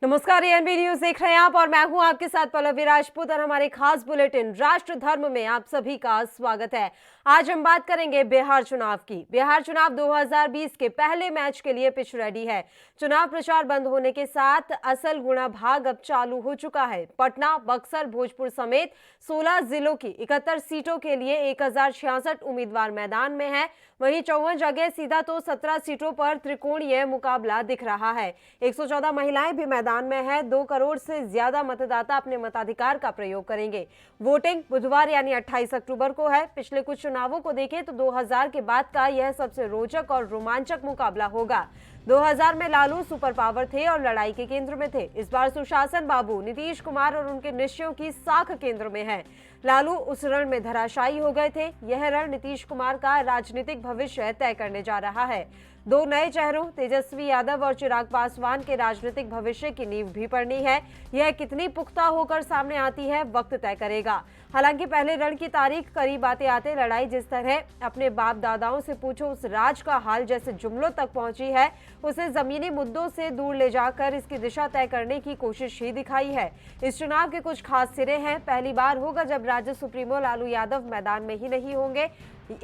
नमस्कार, ANB news देख रहे हैं आप और मैं हूं आपके साथ पल्लवी राजपूत और हमारे खास बुलेटिन राष्ट्र धर्म में आप सभी का स्वागत है। आज हम बात करेंगे बिहार चुनाव की। बिहार चुनाव 2020 के पहले मैच के लिए पिच रेडी है। चुनाव प्रचार बंद होने के साथ असल गुणा भाग अब चालू हो चुका है। पटना, बक्सर, भोजपुर समेत 16 जिलों की 71 सीटों के लिए 1066 उम्मीदवार मैदान में है। वहीं 54 जगह सीधा तो 17 सीटों पर त्रिकोणीय मुकाबला दिख रहा है। 114 महिलाएं भी मैदान में है। 2 करोड़ से ज्यादा मतदाता अपने मताधिकार का प्रयोग करेंगे। वोटिंग बुधवार यानी 28 अक्टूबर को है। पिछले कुछ चुनावों को देखें तो 2000 के बाद का यह सबसे रोचक और रोमांचक मुकाबला होगा। 2000 में लालू सुपर पावर थे और लड़ाई के केंद्र में थे। इस बार सुशासन बाबू, नीतीश कुमार और उनके निश्चयों की साख केंद्र में है। लालू उस रण में धराशायी हो गए थे। यह रण नीतीश कुमार का राजनीतिक भविष्य तय करने जा रहा है। 2 नए चेहरों तेजस्वी यादव और चिराग पासवान के राजनीतिक भविष्य की नींव भी पड़नी है। यह कितनी पुख्ता होकर सामने आती है, वक्त तय करेगा। हालांकि पहले रण की तारीख करीब आते आते लड़ाई जिस तरह अपने बाप दादाओं से पूछो उस राज का हाल जैसे जुमलों तक पहुंची है, उसे जमीनी मुद्दों से दूर ले जाकर इसकी दिशा तय करने की कोशिश ही दिखाई है। इस चुनाव के कुछ खास सिरे हैं। पहली बार होगा जब राजद सुप्रीमो लालू यादव मैदान में ही नहीं होंगे।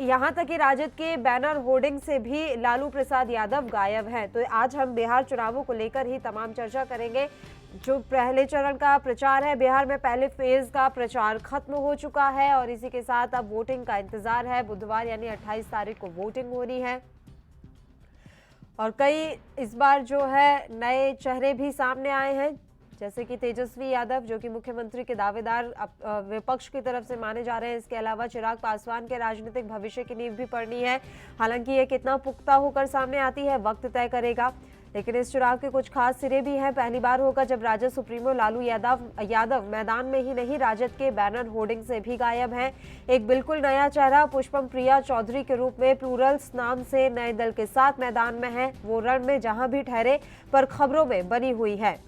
यहां तक कि राजद के बैनर होर्डिंग से भी लालू प्रसाद यादव गायब हैं। तो आज हम बिहार चुनावों को लेकर ही तमाम चर्चा करेंगे। जो पहले चरण का प्रचार है, बिहार में पहले फेज का प्रचार खत्म हो चुका है और इसी के साथ अब वोटिंग का इंतजार है। बुधवार यानी 28 तारीख को वोटिंग होनी है और कई इस बार जो है नए चेहरे भी सामने आए हैं, जैसे कि तेजस्वी यादव जो कि मुख्यमंत्री के दावेदार विपक्ष की तरफ से माने जा रहे हैं। इसके अलावा चिराग पासवान के राजनीतिक भविष्य की नींव भी पड़नी है। हालांकि ये कितना पुख्ता होकर सामने आती है, वक्त तय करेगा। लेकिन इस चुनाव के कुछ खास सिरे भी हैं। पहली बार होगा जब राजद सुप्रीमो लालू यादव मैदान में ही नहीं, राजद के बैनर होर्डिंग से भी गायब हैं। एक बिल्कुल नया चेहरा पुष्पम प्रिया चौधरी के रूप में प्लूरल्स नाम से नए दल के साथ मैदान में है। वो रण में जहां भी ठहरे पर खबरों में बनी हुई है।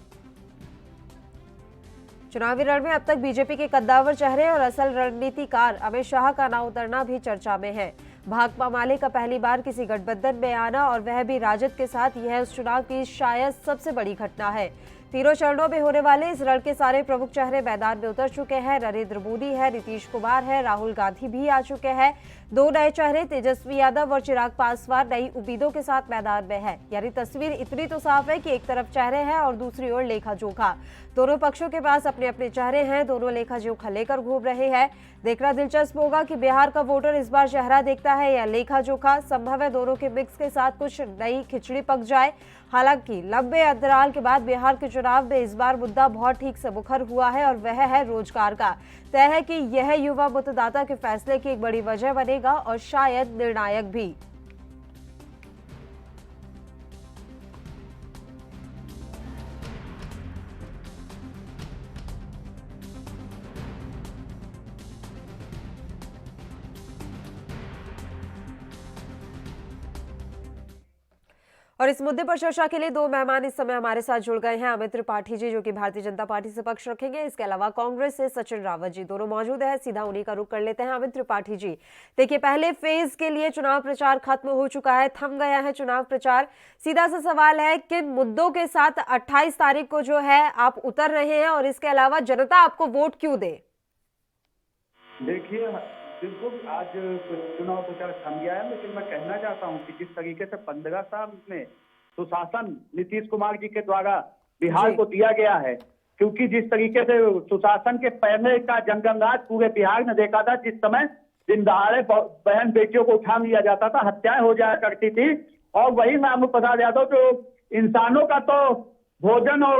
चुनावी रण में अब तक बीजेपी के कद्दावर चेहरे और असल रणनीतिकार अमित शाह का नाम उतरना भी चर्चा में है। भाकपा माले का पहली बार किसी गठबंधन में आना और वह भी राजद के साथ, यह उस चुनाव की शायद सबसे बड़ी घटना है। तीनों चरणों में होने वाले इस रण के सारे प्रमुख चेहरे मैदान में उतर चुके हैं। नरेंद्र मोदी है, नीतीश कुमार है, राहुल गांधी भी आ चुके हैं। 2 नए चेहरे तेजस्वी यादव और चिराग पासवान नई उम्मीदों के साथ मैदान में है। यानी तस्वीर इतनी तो साफ है कि एक तरफ चेहरे हैं और दूसरी ओर लेखा जोखा। दोनों पक्षों के पास अपने अपने चेहरे हैं, दोनों लेखा जोखा लेकर घूम रहे हैं। देखना दिलचस्प होगा कि बिहार का वोटर इस बार चेहरा देखता है या लेखा जोखा। संभव है दोनों के मिक्स के साथ कुछ नई खिचड़ी पक जाए। हालांकि लंबे अंतराल के बाद बिहार के चुनाव में इस बार मुद्दा बहुत ठीक से मुखर हुआ है और वह है रोजगार का। तय है कि यह युवा मतदाता के फैसले की एक बड़ी वजह बनेगा और शायद निर्णायक भी। और इस मुद्दे पर चर्चा के लिए 2 मेहमान इस समय हमारे साथ जुड़ गए हैं। अमित त्रिपाठी जी जो कि भारतीय जनता पार्टी से पक्ष रखेंगे, इसके अलावा कांग्रेस से सचिन रावत जी, दोनों मौजूद हैं। सीधा उन्हीं का रुख कर लेते हैं। अमित त्रिपाठी जी, देखिए पहले फेज के लिए चुनाव प्रचार खत्म हो चुका है, थम गया है चुनाव प्रचार। सीधा सा सवाल है, किन मुद्दों के साथ 28 तारीख को जो है आप उतर रहे हैं और इसके अलावा जनता आपको वोट क्यों दे? देखिए, बिल्कुल आज चुनाव प्रचार थम गया है, लेकिन मैं कहना चाहता हूं कि जिस तरीके से 15 साल में सुशासन नीतीश कुमार जी के द्वारा बिहार को दिया गया है, क्योंकि जिस तरीके से सुशासन के पहले का जंगल राज पूरे बिहार ने देखा था, जिस समय दिन दहाड़े बहन बेटियों को उठा लिया जाता था, हत्याएं हो जाया करती थी, और वही लालू प्रसाद यादव जो इंसानों का तो भोजन और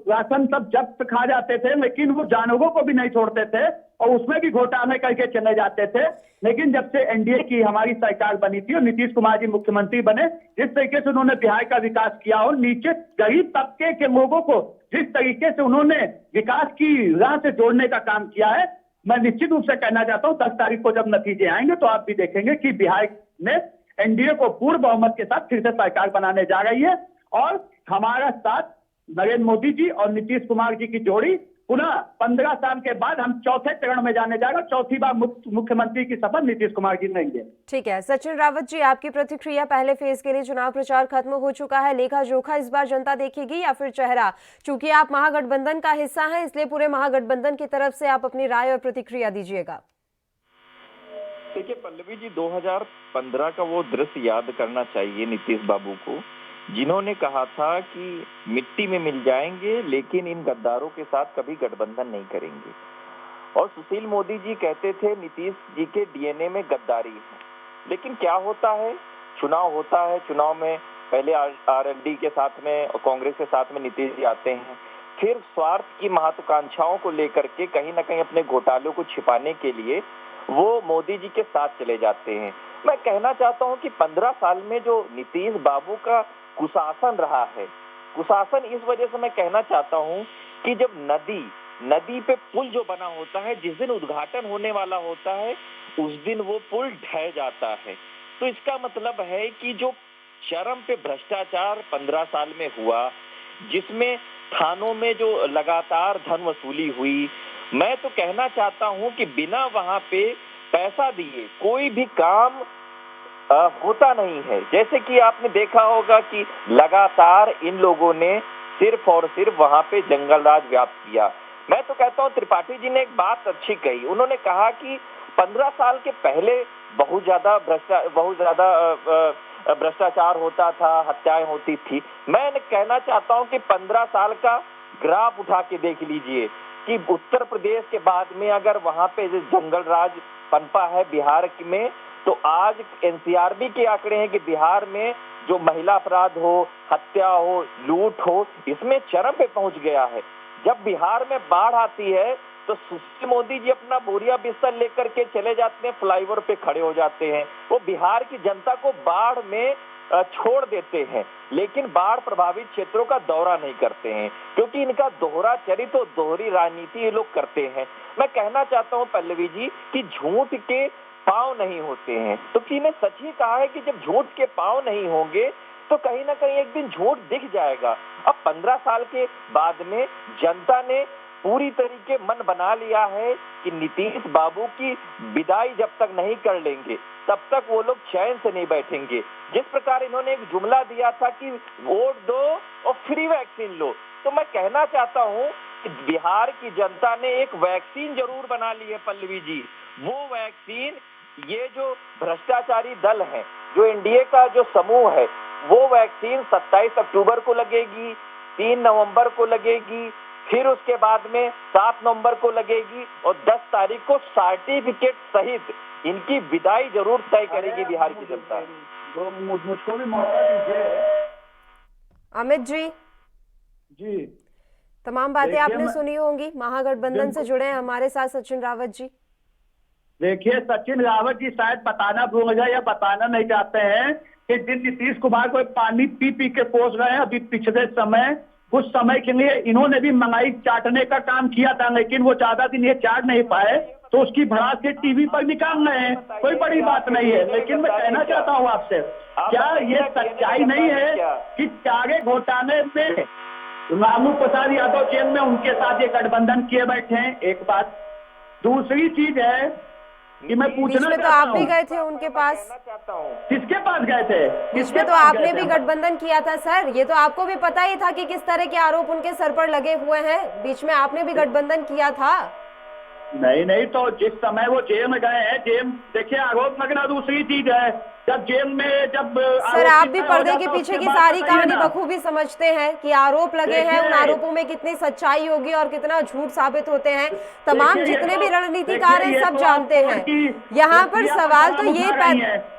राशन सब जब्त खा जाते थे, लेकिन वो जानवरों को भी नहीं छोड़ते थे और उसमें भी घोटाले करके चले जाते थे। लेकिन जब से एनडीए की हमारी सरकार बनी थी और नीतीश कुमार जी मुख्यमंत्री बने, जिस तरीके से उन्होंने बिहार का विकास किया और नीचे गरीब तबके के लोगों को जिस तरीके से उन्होंने विकास की राह से जोड़ने का काम किया है, मैं निश्चित रूप से कहना चाहता हूँ 10 तारीख को जब नतीजे आएंगे तो आप भी देखेंगे कि बिहार में एनडीए को पूर्ण बहुमत के साथ फिर से सरकार बनाने जा रही है और हमारा साथ नरेंद्र मोदी जी और नीतीश कुमार जी की जोड़ी पुनः 15 साल के बाद हम चौथे चरण में जाने जाएगा, चौथी बार मुख्यमंत्री की शपथ नीतीश कुमार जी लेंगे। ठीक है सचिन रावत जी, आपकी प्रतिक्रिया, पहले फेज के लिए चुनाव प्रचार खत्म हो चुका है, लेखा जोखा इस बार जनता देखेगी या फिर चेहरा? चूंकि आप महागठबंधन का हिस्सा हैं, इसलिए पूरे महागठबंधन की तरफ से आप अपनी राय और प्रतिक्रिया दीजिएगा। देखिए पल्लवी जी, 2015 का वो दृश्य याद करना चाहिए नीतीश बाबू को, जिन्होंने कहा था कि मिट्टी में मिल जाएंगे लेकिन इन गद्दारों के साथ कभी गठबंधन नहीं करेंगे। और सुशील मोदी जी कहते थे नीतीश जी के डीएनए में गद्दारी है। लेकिन क्या होता है, चुनाव होता है, चुनाव में पहले आरएलडी के साथ में और कांग्रेस के साथ में नीतीश जी आते हैं, फिर स्वार्थ की महत्वाकांक्षाओं को लेकर के कहीं ना कहीं अपने घोटालों को छिपाने के लिए वो मोदी जी के साथ चले जाते हैं। मैं कहना चाहता हूं कि 15 साल में जो नीतीश बाबू का कुशासन रहा है, कुशासन इस वजह से मैं कहना चाहता हूं कि जब नदी पे पुल जो बना होता है, जिस दिन उद्घाटन होने वाला होता है उस दिन वो पुल ढह जाता है। तो इसका मतलब है कि जो चरम पे भ्रष्टाचार 15 साल में हुआ, जिसमें थानों में जो लगातार धन वसूली हुई, मैं तो कहना चाहता हूं कि बिना वहां पे पैसा दिए कोई भी काम होता नहीं है। जैसे कि आपने देखा होगा कि लगातार इन लोगों ने सिर्फ और सिर्फ वहां पे जंगल राज व्याप्त किया। मैं तो कहता हूं त्रिपाठी जी ने एक बात अच्छी कही, उन्होंने कहा कि 15 साल के पहले बहुत ज्यादा भ्रष्टाचार होता था, हत्याएं होती थी। मैं कहना चाहता हूं कि 15 साल का ग्राफ उठा के देख लीजिए कि उत्तर प्रदेश के बाद में अगर वहां पे जंगल राज पनपा है बिहार में, तो आज एनसीआरबी के आंकड़े हैं कि बिहार में जो महिला अपराध हो, हत्या हो, लूट हो, इसमें चरम पे पहुंच गया है। जब बिहार में बाढ़ आती है तो सुशील मोदी जी अपना बोरिया बिस्तर लेकर के चले जाते हैं, फ्लाईओवर पे खड़े हो जाते हैं, वो बिहार की जनता को बाढ़ में छोड़ देते हैं, लेकिन बाढ़ प्रभावित क्षेत्रों का दौरा नहीं करते हैं, क्योंकि इनका दोहरा चरित्र और दोहरी राजनीति ये लोग करते हैं। मैं कहना चाहता हूं पल्लवी जी कि झूठ के पांव नहीं होते हैं, तो किने सच ही कहा है कि जब झूठ के पांव नहीं होंगे तो कहीं ना कहीं एक दिन झूठ दिख जाएगा। अब 15 साल के बाद में जनता ने पूरी तरीके मन बना लिया है कि नीतीश बाबू की विदाई जब तक नहीं कर लेंगे तब तक वो लोग चैन से नहीं बैठेंगे। जिस प्रकार इन्होंने एक जुमला दिया था कि वोट दो और फ्री वैक्सीन लो, तो मैं कहना चाहता हूं कि बिहार की जनता ने एक वैक्सीन जरूर बना ली है पल्लवी जी। वो वैक्सीन ये जो भ्रष्टाचारी दल है, जो एनडीए का जो समूह है, वो वैक्सीन 27 अक्टूबर को लगेगी, 3 नवंबर को लगेगी, फिर उसके बाद में 7 नवंबर को लगेगी और 10 तारीख को सर्टिफिकेट सहित इनकी विदाई जरूर तय करेगी बिहार की जनता। मुझको भी मौका दीजिए। अमित जी, तमाम बातें आपने मैं सुनी होंगी, महागठबंधन से जुड़े हैं हमारे साथ सचिन रावत जी। देखिए सचिन रावत जी शायद बताना भूल गए या बताना नहीं चाहते हैं कि जिन नीतीश कुमार को पानी पी पी के पोस गए हैं, अभी पिछले समय कुछ समय के लिए इन्होंने भी महंगाई चाटने का काम किया था, लेकिन वो ज्यादा दिन ये चाट नहीं पाए तो उसकी भड़ास के टीवी पर निकाल रहे हैं। कोई बड़ी बात नहीं है, लेकिन मैं कहना चाहता हूँ आपसे, क्या ये सच्चाई नहीं है कि चारे घोटाले में लालू प्रसाद यादव जेल में उनके साथ ये गठबंधन किए बैठे हैं? एक बात। दूसरी चीज है कि मैं पूछना तो आप भी गए थे उनके पास, किसके पास गए थे? इसमें तो आपने भी गठबंधन किया था सर, ये तो आपको भी पता ही था कि किस तरह के आरोप उनके सर पर लगे हुए हैं, बीच में आपने भी गठबंधन किया था। नहीं, तो जिस समय वो जेल में गए हैं, जेल देखिए आरोप लगना दूसरी चीज है। जब जेल में सर आप भी पर्दे के पीछे की सारी कहानी बखूबी समझते हैं कि आरोप लगे हैं, उन आरोपों में कितनी सच्चाई होगी और कितना झूठ साबित होते हैं। तमाम जितने भी रणनीतिकार हैं सब जानते हैं। यहाँ पर सवाल तो ये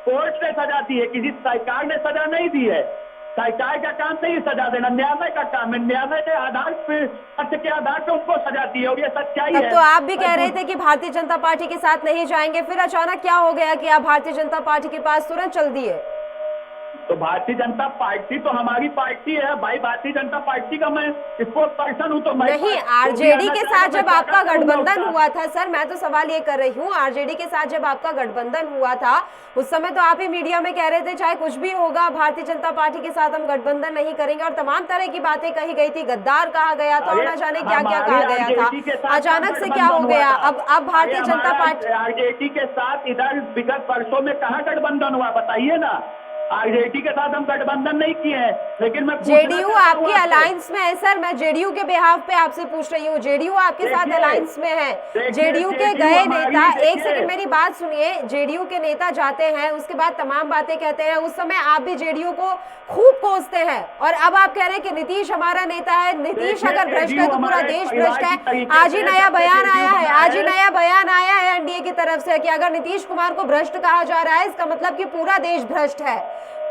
कोर्ट ने सजा दी है, किसी सरकार ने सजा नहीं दी है। सरकार का काम नहीं सजा देना, न्यायालय का काम है। न्यायालय के आधार पे, तथ्य के आधार पे उनको सजा दी है और ये सच्चाई है। तो आप भी कह रहे थे कि भारतीय जनता पार्टी के साथ नहीं जाएंगे, फिर अचानक क्या हो गया कि आप भारतीय जनता पार्टी के पास तुरंत चल दिए? तो भारतीय जनता पार्टी तो हमारी पार्टी है भाई, भारतीय जनता पार्टी का मैं स्पोर्ट पर्सन हूँ। तो मैं नहीं, आरजेडी के साथ जब आपका गठबंधन हुआ था सर, मैं तो सवाल ये कर रही हूँ, आरजेडी के साथ जब आपका गठबंधन हुआ था उस समय तो आप ही मीडिया में कह रहे थे चाहे कुछ भी होगा भारतीय जनता पार्टी के साथ हम गठबंधन नहीं करेंगे, और तमाम तरह की बातें कही गई थी, गद्दार कहा गया था और न जाने क्या क्या कहा गया था। अचानक से क्या हो गया? अब भारतीय जनता पार्टी आरजेडी के साथ इधर विगत वर्षों में कहाँ गठबंधन हुआ बताइए ना। आरजेडी के साथ हम गठबंधन नहीं किए हैं, लेकिन मैं जेडीयू आपके अलायंस में है सर, मैं जेडीयू के बिहाफ पे आपसे पूछ रही हूँ, जेडीयू आपके साथ अलायंस में है। जेडीयू के गए नेता, एक सेकंड मेरी बात सुनिए, जेडीयू के नेता जाते हैं उसके बाद तमाम बातें कहते हैं, उस समय आप भी जेडीयू को खूब कोसते हैं, और अब आप कह रहे हैं कि नीतीश हमारा नेता है, नीतीश अगर भ्रष्ट है तो पूरा देश भ्रष्ट है। आज ही नया बयान आया है, आज ही नया बयान आया है एनडीए की तरफ से कि अगर नीतीश कुमार को भ्रष्ट कहा जा रहा है इसका मतलब कि पूरा देश भ्रष्ट है।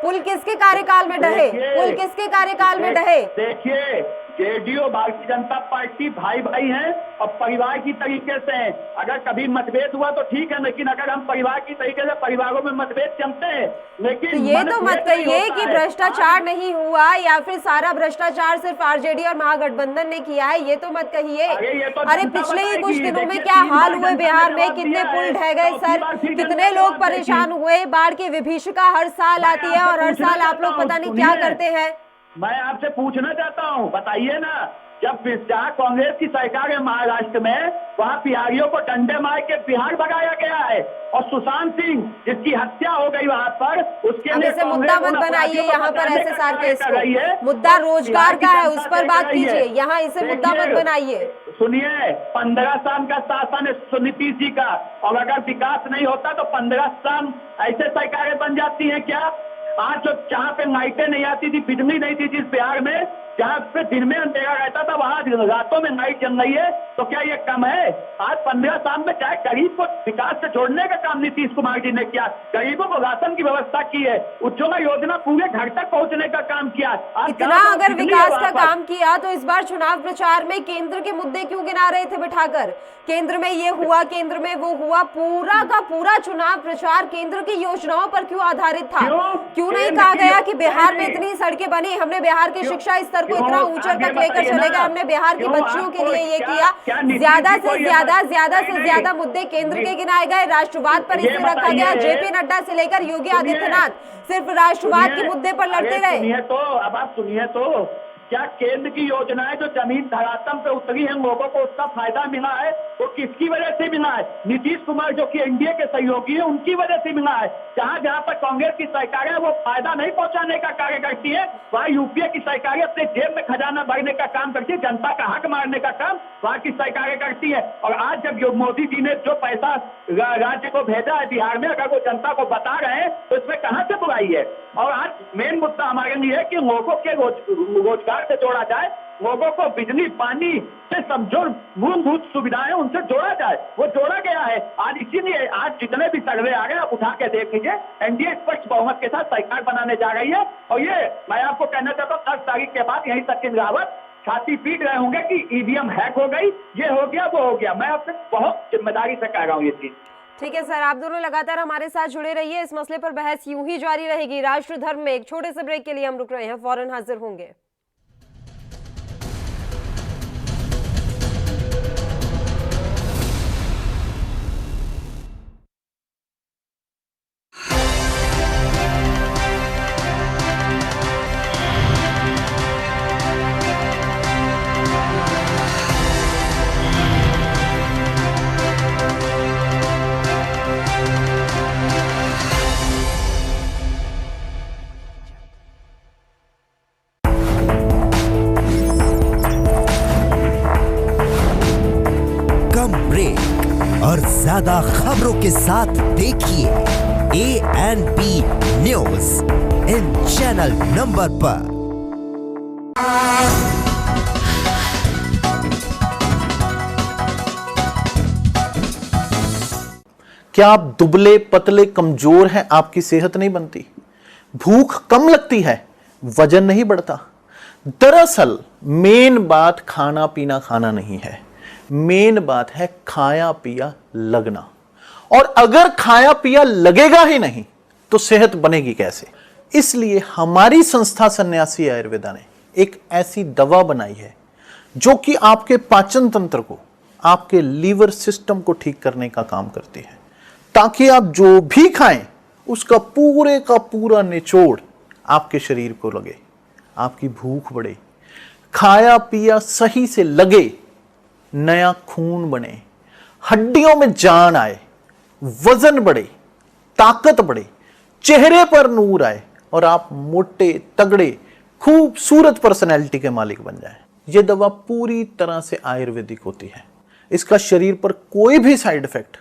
पुल किसके कार्यकाल में ढहे? पुल किसके कार्यकाल में ढहे? देखिए, जेडीयू भारतीय जनता पार्टी भाई भाई हैं और परिवार की तरीके से हैं। अगर कभी मतभेद हुआ तो ठीक है, लेकिन अगर हम परिवार की तरीके से परिवारों में मतभेद जमते हैं, लेकिन तो ये तो मत कहिए कि भ्रष्टाचार नहीं हुआ या फिर सारा भ्रष्टाचार सिर्फ आरजेडी और महागठबंधन ने किया है, ये तो मत कहिए। अरे पिछले ही कुछ दिनों में क्या हाल हुए बिहार में, कितने पुल ढह गए सर, कितने लोग परेशान हुए, बाढ़ की विभीषिका हर साल आती है और हर साल आप लोग पता नहीं क्या करते हैं। मैं आपसे पूछना चाहता हूँ, बताइए ना, जब जहाँ कांग्रेस की सरकार है महाराष्ट्र में, वहाँ बिहारियों को डंडे मार के बिहार भगाया गया है, और सुशांत सिंह जिसकी हत्या हो गई वहाँ पर, उसके लिए मुद्दा मत बनाइए यहाँ पर ऐसे सारे केस को। मुद्दा रोजगार का है, उस पर बात कीजिए, यहाँ इसे मुद्दा मत बनाइए। सुनिए, 15 साल का शासन है नीतीश जी का, और अगर विकास नहीं होता तो 15 साल ऐसे सरकारें बन जाती हैं क्या? आज जो जहाँ पे लाइटें नहीं आती थी, बिजली नहीं थी जिस बिहार में, जहाँ पे दिन में अंधेरा रहता था वहाँ रातों में लाइट जल रही है, तो क्या ये कम है? आज 15 साल में चाहे गरीब को विकास से जोड़ने का काम नीतीश कुमार जी ने किया, गरीबों को राशन की व्यवस्था की है, उज्ज्वला योजना पूरे घर तक पहुँचने का काम किया। इतना अगर विकास का काम किया तो इस बार चुनाव प्रचार में केंद्र के मुद्दे क्यों गिना रहे थे बिठाकर? केंद्र में ये हुआ, केंद्र में वो हुआ, पूरा का पूरा चुनाव प्रचार केंद्र की योजनाओं पर क्यों आधारित था? क्यों नहीं कहा गया कि बिहार में इतनी सड़कें बनी, हमने बिहार के शिक्षा स्तर को इतना ऊंचा तक लेकर चले गए, हमने बिहार की बच्चियों के लिए ये किया। ज्यादा से ज्यादा मुद्दे केंद्र के गिनाए गए, राष्ट्रवाद पर इसे रखा गया। जेपी नड्डा से लेकर योगी आदित्यनाथ सिर्फ राष्ट्रवाद के मुद्दे पर लड़ते रहे। तो अब आप सुनिए, तो क्या केंद्र की योजनाएं जो जमीन धरातल पे उतरी है, लोगों को उसका फायदा मिला है? वो किसकी वजह से मिला है? नीतीश कुमार जो कि एनडीए के सहयोगी है, उनकी वजह से मिला है। जहां जहां पर कांग्रेस की सरकारें वो फायदा नहीं पहुंचाने का कार्य करती है, वहाँ यूपीए की सरकारें अपने जेब में खजाना भरने का काम करती है, जनता का हक मारने का काम वहाँ की सरकारें करती है। और आज जब मोदी जी ने जो पैसा राज्य को भेजा है बिहार में, अगर वो जनता को बता रहे हैं तो इसमें कहाँ से बुराई है? और आज मेन मुद्दा हमारे लिए है कि लोगों के रोजगार से जोड़ा जाए, लोगों को बिजली पानी से समझो मूलभूत सुविधाएं उनसे जोड़ा जाए, वो जोड़ा गया है। आज इसीलिए आज जितने भी सर्वे आ गए आप उठा के देख लीजिए, एनडीए स्पष्ट बहुमत के साथ सरकार बनाने जा रही है। और ये मैं आपको कहना चाहता हूँ, 10 तारीख के बाद यही सचिन रावत छाती पीट रहे होंगे कि ईवीएम हैक हो गई, ये हो गया, वो हो गया। मैं आपसे बहुत जिम्मेदारी से कह रहा हूँ ये चीज। ठीक है सर, आप दोनों लगातार हमारे साथ जुड़े रहिए, इस मसले पर बहस यूं ही जारी रहेगी। राष्ट्र धर्म में एक छोटे से ब्रेक के लिए हम रुक रहे हैं, फौरन हाजिर होंगे। और ज्यादा खबरों के साथ देखिए ANP news in channel number पर। क्या आप दुबले पतले कमजोर हैं, आपकी सेहत नहीं बनती, भूख कम लगती है, वजन नहीं बढ़ता? दरअसल मेन बात खाना पीना खाना नहीं है, मेन बात है खाया पिया लगना। और अगर खाया पिया लगेगा ही नहीं तो सेहत बनेगी कैसे? इसलिए हमारी संस्था सन्यासी आयुर्वेदा ने एक ऐसी दवा बनाई है जो कि आपके पाचन तंत्र को, आपके लीवर सिस्टम को ठीक करने का काम करती है, ताकि आप जो भी खाएं उसका पूरे का पूरा निचोड़ आपके शरीर को लगे, आपकी भूख बढ़े, खाया पिया सही से लगे, नया खून बने, हड्डियों में जान आए, वजन बढ़े, ताकत बढ़े, चेहरे पर नूर आए और आप मोटे तगड़े खूबसूरत पर्सनैलिटी के मालिक बन जाएं। यह दवा पूरी तरह से आयुर्वेदिक होती है। इसका शरीर पर कोई भी साइड इफेक्ट,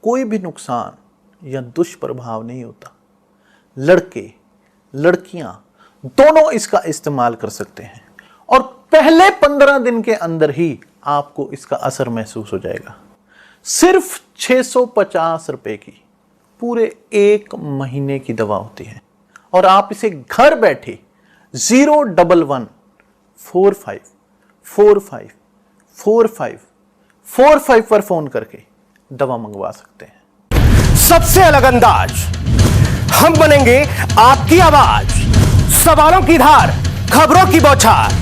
कोई भी नुकसान या दुष्प्रभाव नहीं होता। लड़के लड़कियां दोनों इसका इस्तेमाल कर सकते हैं और पहले 15 दिन के अंदर ही आपको इसका असर महसूस हो जाएगा। सिर्फ 650 रुपए की पूरे 1 महीने की दवा होती है और आप इसे घर बैठे 01145454545 पर फोन करके दवा मंगवा सकते हैं। सबसे अलग अंदाज, हम बनेंगे आपकी आवाज, सवालों की धार, खबरों की बौछार।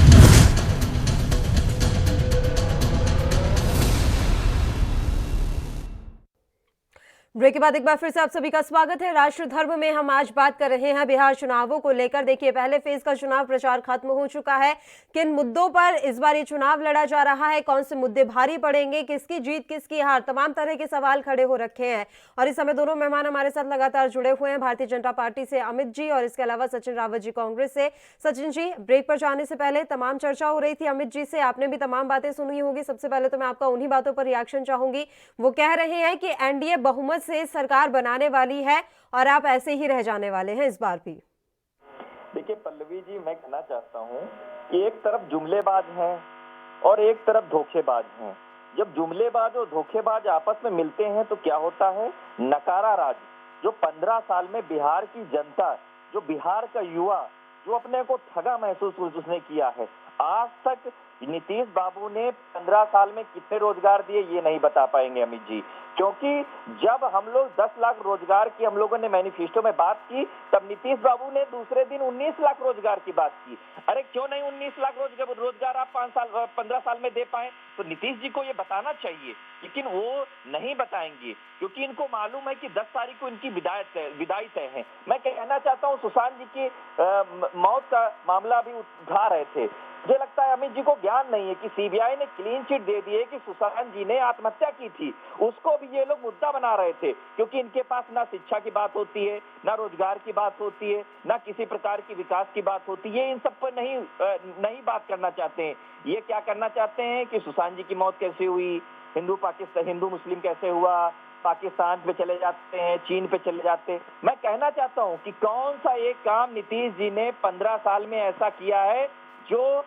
ब्रेक के बाद एक बार फिर से आप सभी का स्वागत है। राष्ट्र धर्म में हम आज बात कर रहे हैं बिहार चुनावों को लेकर। देखिए, पहले फेज का चुनाव प्रचार खत्म हो चुका है। किन मुद्दों पर इस बार ये चुनाव लड़ा जा रहा है, कौन से मुद्दे भारी पड़ेंगे, किसकी जीत किसकी हार, तमाम तरह के सवाल खड़े हो रखे हैं। और इस समय दोनों मेहमान हमारे साथ लगातार जुड़े हुए हैं, भारतीय जनता पार्टी से अमित जी और इसके अलावा सचिन रावत जी कांग्रेस से। सचिन जी, ब्रेक पर जाने से पहले तमाम चर्चा हो रही थी अमित जी से, आपने भी तमाम बातें सुनी होगी। सबसे पहले तो मैं आपका उन्हीं बातों पर रिएक्शन चाहूंगी। वो कह रहे हैं कि एनडीए बहुमत से सरकार बनाने वाली है और आप ऐसे ही रह जाने वाले हैं इस बार भी। देखिए पल्लवी जी, मैं कहना चाहता हूँ कि एक तरफ जुमलेबाज हैं और एक तरफ धोखेबाज हैं। जब जुमलेबाज और धोखेबाज आपस में मिलते हैं तो क्या होता है, नकारा राज। जो 15 साल में बिहार की जनता, जो बिहार का युवा, जो अपने को ठगा महसूस उसने किया है। आज तक नीतीश बाबू ने 15 साल में कितने रोजगार दिए ये नहीं बता पाएंगे अमित जी, क्योंकि जब हम लोग 10 लाख रोजगार की हम लोगों ने मैनिफेस्टो में बात की, तब नीतीश बाबू ने दूसरे दिन 19 लाख रोजगार की बात की। अरे क्यों नहीं 19 लाख रोजगार आप 15 साल में दे पाए? तो नीतीश जी को ये बताना चाहिए, लेकिन वो नहीं बताएंगे क्योंकि इनको मालूम है कि 10 तारीख को इनकी विदाई तय है। मैं कहना चाहता हूँ, सुशांत जी की मौत का मामला अभी उठा रहे थे। मुझे लगता है अमित जी को ज्ञान नहीं है कि सीबीआई ने क्लीन चिट दे दी है कि सुशांत जी ने आत्महत्या की थी। उसको भी ये लोग मुद्दा बना रहे थे क्योंकि इनके पास ना शिक्षा की बात होती है, ना रोजगार की बात होती है, ना किसी प्रकार की विकास की बात होती है। इन सब पर नहीं बात करना चाहते हैं। ये क्या करना चाहते हैं कि सुशांत जी की मौत कैसे हुई, हिंदू मुस्लिम कैसे हुआ, पाकिस्तान पे चले जाते हैं, चीन पे चले जाते हैं। मैं कहना चाहता हूँ कि कौन सा एक काम नीतीश जी ने 15 साल में ऐसा किया है जो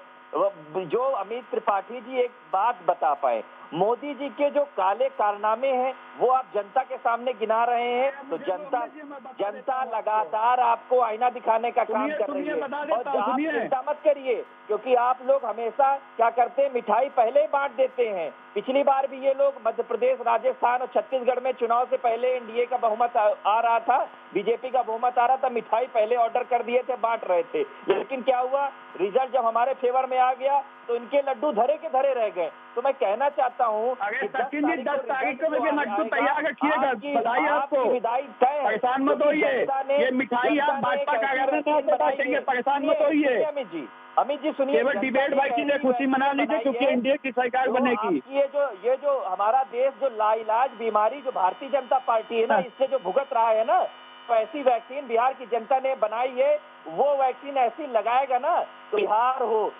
अमित त्रिपाठी जी एक बात बता पाए। मोदी जी के जो काले कारनामे हैं वो आप जनता के सामने गिना रहे हैं, तो जनता लगातार आपको आईना दिखाने का काम कर रही है। और आप चिंता मत करिए, क्योंकि आप लोग हमेशा क्या करते हैं, मिठाई पहले ही बांट देते हैं। पिछली बार भी ये लोग मध्य प्रदेश, राजस्थान और छत्तीसगढ़ में चुनाव से पहले एनडीए का बहुमत आ रहा था, बीजेपी का बहुमत आ रहा था, मिठाई पहले ऑर्डर कर दिए थे, बांट रहे थे। लेकिन क्या हुआ, रिजल्ट जब हमारे फेवर में आ गया तो इनके लड्डू धरे के धरे रह गए। तो मैं कहना चाहता हूँ कि 10 तारीख को लड्डू तैयार रखिएगा, बधाई आपको, विदाई तय है। परेशान मत होइए, ये मिठाई आप भाजपा का परेशान मत होइए। अमित जी सुनिए, केवल डिबेट भाई की खुशी मना लीजिए क्योंकि एनडीए की सरकार बनेगी। ये जो हमारा देश जो लाइलाज बीमारी जो भारतीय जनता पार्टी है ना, इससे जो भुगत रहा है ना, तो ऐसी वैक्सीन बिहार की जनता ने बनाई है। वो वैक्सीन ऐसी लगाएगा ना, तो बिहार हो,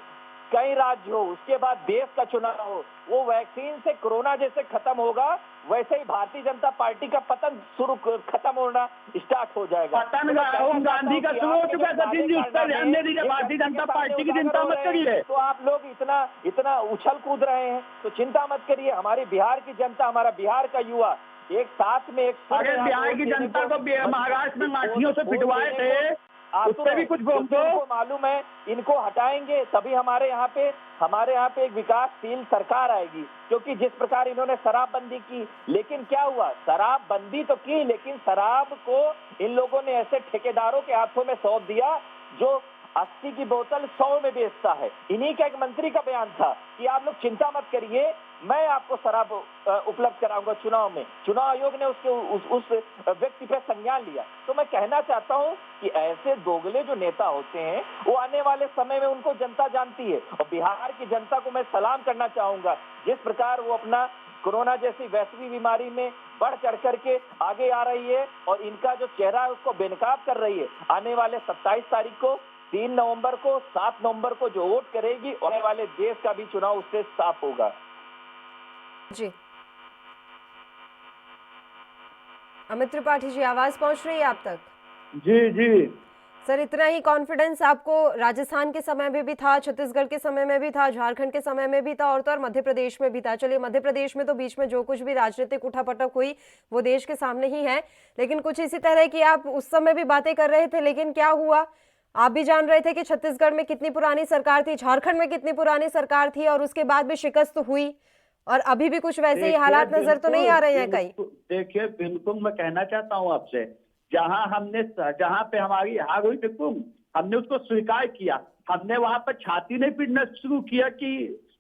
कई राज्य हो, उसके बाद देश का चुनाव हो, वो वैक्सीन से कोरोना जैसे खत्म होगा, वैसे ही भारतीय जनता पार्टी का पतन खत्म होना स्टार्ट हो जाएगा। पतन राहुल गांधी का शुरू हो चुका है सचिन जी, उस पर ध्यान दे दीजिए। भारतीय जनता पार्टी की चिंता मत करिए। तो आप लोग इतना उछल कूद रहे हैं, तो चिंता मत करिए। हमारी बिहार की जनता, हमारा बिहार का युवा एक साथ में एक, अगर बिहार की जनता को महाराष्ट्र में लाठियों से पिटवाए थे, उससे भी कुछ बोल दो। इनको मालूम है इनको हटाएंगे तभी हमारे यहाँ पे एक विकासशील सरकार आएगी, क्योंकि जिस प्रकार इन्होंने शराबबंदी की, लेकिन क्या हुआ, शराबबंदी तो की लेकिन शराब को इन लोगों ने ऐसे ठेकेदारों के हाथों में सौंप दिया जो 80 की बोतल 100 में बेचता है। इन्हीं का एक मंत्री का बयान था कि आप लोग चिंता मत करिए, मैं आपको शराब उपलब्ध कराऊंगा चुनाव में। चुनाव आयोग ने उस व्यक्ति पर संज्ञान लिया। तो मैं कहना चाहता हूं कि ऐसे दोगले जो नेता होते हैं वो आने वाले समय में उनको जनता जानती है, और बिहार की जनता को मैं सलाम करना चाहूंगा जिस प्रकार वो अपना कोरोना जैसी वैश्विक बीमारी में बढ़ चढ़ करके आगे आ रही है और इनका जो चेहरा है उसको बेनकाब कर रही है। आने वाले 27 तारीख को, 3 नवंबर को, 7 नवंबर को जो वोट करेगी, आने वाले देश का भी चुनाव उससे साफ होगा। जी अमित त्रिपाठी जी, आवाज पहुंच रही है आप तक? जी जी सर, इतना ही कॉन्फिडेंस आपको राजस्थान के समय में भी था, छत्तीसगढ़ के समय में भी था, झारखंड के समय में भी था और तो और मध्य प्रदेश में भी था। चलिए, मध्य प्रदेश में तो बीच में जो कुछ भी राजनीतिक उठापटक हुई वो देश के सामने ही है, लेकिन कुछ इसी तरह की आप उस समय भी बातें कर रहे थे। लेकिन क्या हुआ, आप भी जान रहे थे कि छत्तीसगढ़ में कितनी पुरानी सरकार थी, झारखंड में कितनी पुरानी सरकार थी और उसके बाद भी शिकस्त हुई, और अभी भी कुछ वैसे ही हालात नजर तो नहीं आ रहे हैं कहीं। देखिए, बिल्कुल मैं कहना चाहता हूँ आपसे, जहाँ पे हमारी हार हुई, बिल्कुल हमने उसको स्वीकार किया। हमने वहां पर छाती नहीं पीटना शुरू किया कि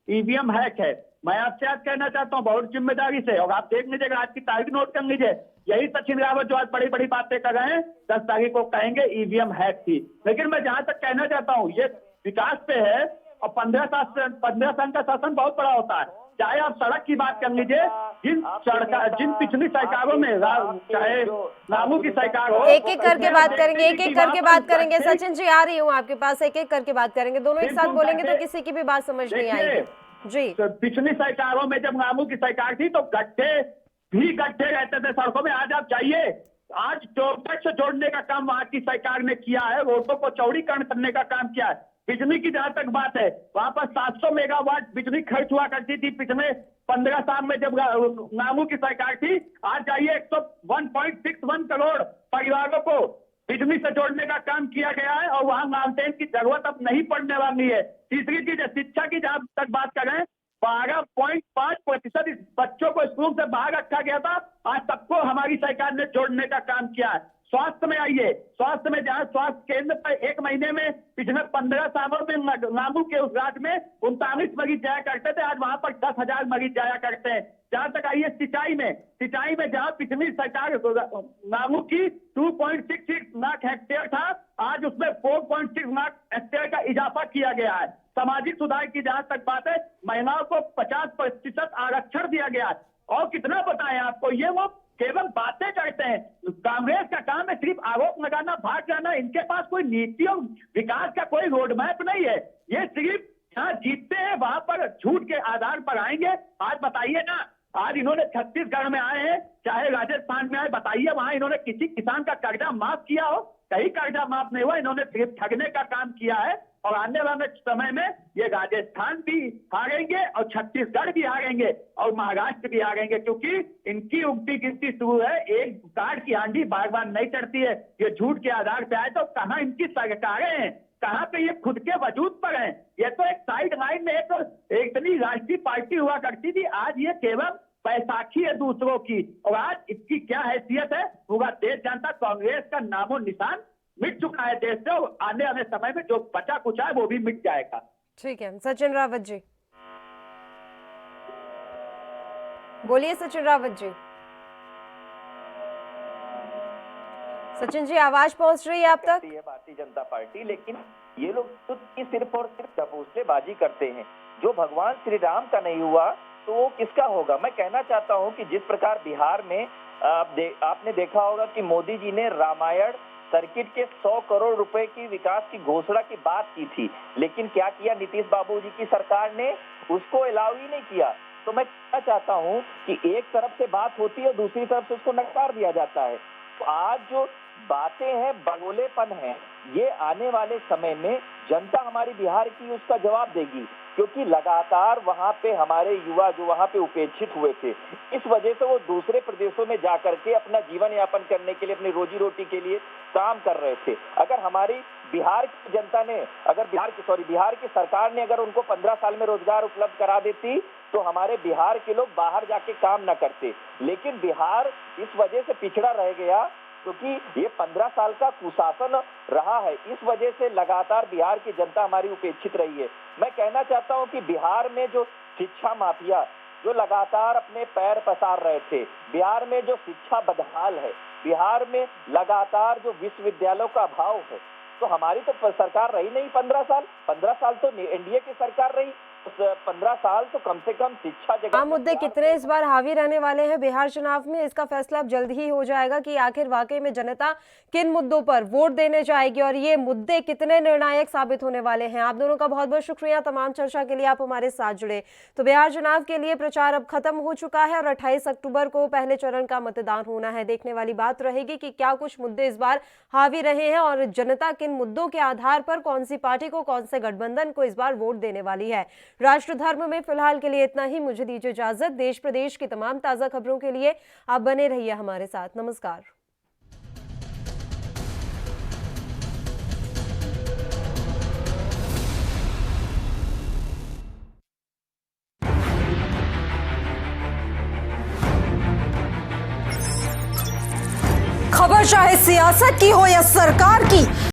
ईवीएम हैक है। मैं आपसे आज कहना चाहता हूँ बहुत जिम्मेदारी से, और आप देख लीजिएगा, आज की तारीख नोट कर लीजिए, यही सचिन रावत जो आज बड़ी बड़ी बातें कर रहे हैं, 10 तारीख को कहेंगे ईवीएम हैक थी। लेकिन मैं जहां तक कहना चाहता हूँ, ये विकास पे है, और 15 साल का शासन बहुत बड़ा होता है। चाहे आप सड़क की बात कर लीजिए, जिन पिछली सरकारों में, चाहे रामू की सरकार हो, एक एक करके बात करेंगे, एक एक करके बात करेंगे। सचिन जी, आ रही हूँ आपके पास, एक एक करके बात करेंगे, दोनों एक साथ बोलेंगे तो किसी की भी बात समझ नहीं आएगी। जी, पिछली सरकारों में जब रामू की सरकार थी तो गड्ढे रहते थे सड़कों में। आज आप जाइए, आज चौपट से जोड़ने का काम वहां की सरकार ने किया है, रोडों को चौड़ीकरण करने का काम किया है। बिजली की जहां तक बात है, वहां पर 700 मेगावाट बिजली खर्च हुआ करती थी पिछले 15 साल में जब रामू की सरकार थी। आज जाइए, 1.61 करोड़ परिवारों को बिजली से जोड़ने का काम किया गया है, और वहां माउंटेन की जरूरत अब नहीं पड़ने वाली है। तीसरी चीज है शिक्षा की, जहां तक बात करें, 12.5% बच्चों को स्कूल से बाहर रखा गया था, आज सबको हमारी सरकार ने जोड़ने का काम किया है। स्वास्थ्य में आइए, स्वास्थ्य में जहां स्वास्थ्य केंद्र पर एक महीने में पिछले 15 सालों में रामू के उस राज्य में 39 मरीज जाया करते थे, आज वहां पर 10,000 मरीज जाया करते हैं। जहां तक आइए सिंचाई में जहां पिछली सरकार रामू की 2.66 लाख हेक्टेयर था, आज उसमें 4.6 लाख हेक्टेयर का इजाफा किया गया है। सामाजिक सुधार की जहां तक बात है, महिलाओं को 50% आरक्षण दिया गया है। और कितना बताएं आपको, ये वो केवल बातें करते हैं। कांग्रेस का काम है सिर्फ आरोप लगाना, भाग जाना। इनके पास कोई नीति और विकास का कोई रोड मैप नहीं है। ये सिर्फ जहाँ जीतते हैं वहां पर झूठ के आधार पर आएंगे। आज बताइए ना, आज इन्होंने छत्तीसगढ़ में आए हैं, चाहे राजस्थान में आए, बताइए वहां इन्होंने किसी किसान का कर्जा माफ किया हो? कहीं कर्जा माफ नहीं हुआ, इन्होंने सिर्फ ठगने का काम किया है। और आने वाले समय में ये राजस्थान भी हारेंगे और छत्तीसगढ़ भी हारेंगे और महाराष्ट्र भी हारेंगे, क्योंकि इनकी उगती गिनती शुरू है। एक कार्ड की हांडी बार बार नहीं चढ़ती है। ये झूठ के आधार पे आए तो कहाँ इनकी सरकारें हैं, कहाँ पे ये खुद के वजूद पर हैं? ये तो एक साइड लाइन में एक इतनी राष्ट्रीय पार्टी हुआ करती थी, आज ये केवल बैसाखी है दूसरों की। और आज इसकी क्या हैसियत है पूरा देश जानता। कांग्रेस का नामो निशान मिट चुका है देश से, और आने वाले समय में जो बचा कुचा है वो भी मिट जाएगा। ठीक है, सचिन रावत जी बोलिए। सचिन रावत जी, सचिन जी, आवाज पहुंच रही है आप तक? भारतीय जनता पार्टी, लेकिन ये लोग तो सिर्फ और सिर्फ ढकोसलेबाजी करते हैं। जो भगवान श्री राम का नहीं हुआ तो वो किसका होगा? मैं कहना चाहता हूं कि जिस प्रकार बिहार में आपने देखा होगा कि मोदी जी ने रामायण सर्किट के 100 करोड़ रुपए की विकास की घोषणा की बात की थी, लेकिन क्या किया नीतीश बाबू जी की सरकार ने? उसको अलाउ ही नहीं किया। तो मैं कहना चाहता हूं कि एक तरफ से बात होती है, दूसरी तरफ से उसको नकार दिया जाता है। तो आज जो बातें हैं, बगोलेपन है, ये आने वाले समय में जनता हमारी बिहार की उसका जवाब देगी। क्योंकि लगातार वहां पे हमारे युवा जो वहां पे उपेक्षित हुए थे, इस वजह से वो दूसरे प्रदेशों में जाकर के अपना जीवन यापन करने के लिए, अपनी रोजी रोटी के लिए काम कर रहे थे। अगर हमारी बिहार की जनता ने, अगर बिहार की सरकार ने अगर उनको 15 साल में रोजगार उपलब्ध करा देती तो हमारे बिहार के लोग बाहर जाके काम न करते। लेकिन बिहार इस वजह से पिछड़ा रह गया क्योंकि ये 15 साल का कुशासन रहा है। इस वजह से लगातार बिहार की जनता हमारी उपेक्षित रही है। मैं कहना चाहता हूं कि बिहार में जो शिक्षा माफिया जो लगातार अपने पैर पसार रहे थे, बिहार में जो शिक्षा बदहाल है, बिहार में लगातार जो विश्वविद्यालयों का अभाव है, तो हमारी तो सरकार रही नहीं 15 साल तो एनडीए की सरकार रही। 15 साल तो कम से कम शिक्षा जगह। आम मुद्दे कितने इस बार हावी रहने वाले हैं बिहार चुनाव में, इसका फैसला अब जल्द ही हो जाएगा कि आखिर वाकई में जनता किन मुद्दों पर वोट देने जाएगी और ये मुद्दे कितने निर्णायक साबित होने वाले हैं। आप दोनों का बहुत बहुत शुक्रिया तमाम चर्चा के लिए, आप हमारे साथ जुड़े। तो बिहार चुनाव के लिए प्रचार अब खत्म हो चुका है और 28 अक्टूबर को पहले चरण का मतदान होना है। देखने वाली बात रहेगी कि क्या कुछ मुद्दे इस बार हावी रहे हैं और जनता किन मुद्दों के आधार पर कौन सी पार्टी को, कौन से गठबंधन को इस बार वोट देने वाली है। राष्ट्र धर्म में फिलहाल के लिए इतना ही। मुझे दीजिए इजाजत। देश प्रदेश की तमाम ताजा खबरों के लिए आप बने रहिए हमारे साथ। नमस्कार। खबर चाहे सियासत की हो या सरकार की,